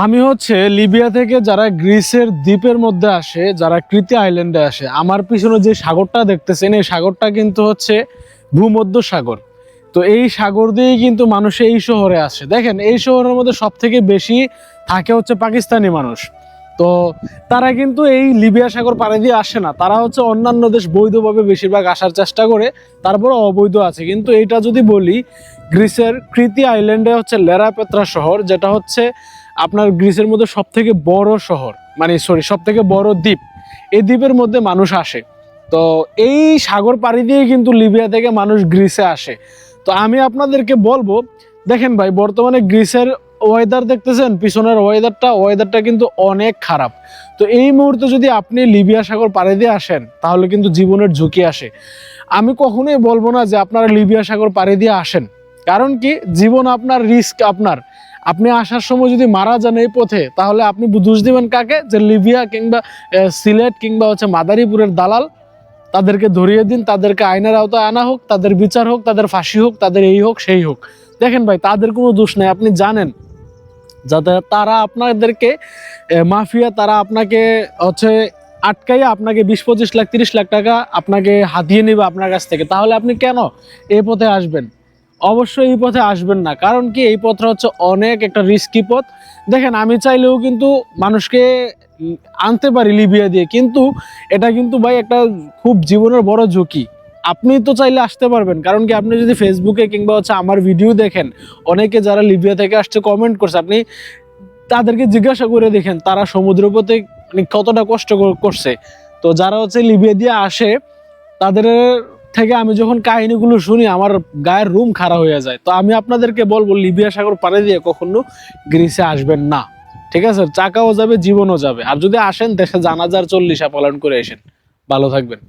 আমি হচ্ছে লিবিয়া থেকে যারা গ্রিসের দ্বীপের মধ্যে আসে, যারা ক্রিতি আইল্যান্ডে আসে, আমার পিছনে যে সাগরটা দেখতেছেন এই সাগরটা কিন্তু হচ্ছে ভূমধ্য সাগর। তো এই সাগর দিয়েই কিন্তু মানুষ এই শহরে আসে। দেখেন এই শহরের মধ্যে সব থেকে বেশি থাকে হচ্ছে পাকিস্তানি মানুষ। তো তারা কিন্তু এই লিবিয়া সাগর পাড়ি দিয়ে আসে না, তারা হচ্ছে অন্যান্য দেশ বৈধভাবে বেশিরভাগ আসার চেষ্টা করে, তারপর অবৈধ আছে। কিন্তু এইটা যদি বলি, গ্রিসের ক্রিতি আইল্যান্ডে হচ্ছে লেরাপেত্রা শহর, যেটা হচ্ছে আপনার গ্রিসের মধ্যে সব থেকে বড় শহর, মানে সরি সব থেকে বড় দ্বীপ। এই দ্বীপের মধ্যে মানুষ আসে। তো এই সাগর পাড়ি দিয়ে কিন্তু লিবিয়া থেকে মানুষ গ্রিসে আসে। তো আমি আপনাদেরকে বলবো, দেখেন ভাই, বর্তমানে গ্রিসের ওয়েদার দেখতেছেন, পিছনের ওয়েদারটা কিন্তু অনেক খারাপ। তো এই মুহূর্তে যদি আপনি লিবিয়া সাগর পাড়ি দিয়ে আসেন তাহলে কিন্তু জীবনের ঝুঁকি আসে। আমি কখনোই বলবো না যে আপনারা লিবিয়া সাগর পাড়ি দিয়ে আসেন, কারণ কি জীবন আপনার, রিস্ক আপনার। আপনি আসার সময় যদি মারা যান এই পথে, তাহলে আপনি দোষ দিবেন কাকে? যে লিবিয়া কিংবা সিলেট কিংবা হচ্ছে মাদারীপুরের দালাল, তাদেরকে ধরিয়ে দিন, তাদেরকে আইনের আওতায় আনা হোক, তাদের বিচার হোক, তাদের ফাঁসি হোক, তাদের এই হোক সেই হোক। দেখেন ভাই, তাদের কোনো দোষ নাই। আপনি জানেন যাতে তারা আপনাদেরকে মাফিয়া, তারা আপনাকে হচ্ছে আটকাইয়া আপনাকে 20-25 লাখ 30 লাখ টাকা আপনাকে হাতিয়ে নেবে আপনার কাছ থেকে। তাহলে আপনি কেন এই পথে আসবেন? অবশ্যই এই পথে আসবেন না। কারণ কি, এই পথটা হচ্ছে অনেক একটা রিস্কি পথ। দেখেন আমি চাইলেও কিন্তু মানুষকে আনতে পারি লিবিয়া দিয়ে, কিন্তু এটা কিন্তু ভাই একটা খুব জীবনের বড় ঝুঁকি। আপনি তো চাইলে আসতে পারবেন, কারণ কি আপনি যদি ফেসবুকে কিংবা হচ্ছে আমার ভিডিও দেখেন, অনেকে যারা লিবিয়া থেকে আসছে কমেন্ট করছে, আপনি তাদেরকে জিজ্ঞাসা করে দেখেন তারা সমুদ্রপথে মানে কতটা কষ্ট করছে। তো যারা হচ্ছে লিবিয়া দিয়ে আসে, তাদের থেকে আমি যখন কাহিনীগুলো শুনি আমার গায়ের রুম খাড়া হয়ে যায়। তো আমি আপনাদেরকে বলবো, লিবিয়া সাগর পাড়ি দিয়ে কখনো গ্রিসে আসবেন না। ঠিক আছে, টাকাও যাবে, জীবনও যাবে। আর যদি আসেন, দেশে জানাজার 40 পালন করে আসেন। ভালো থাকবেন।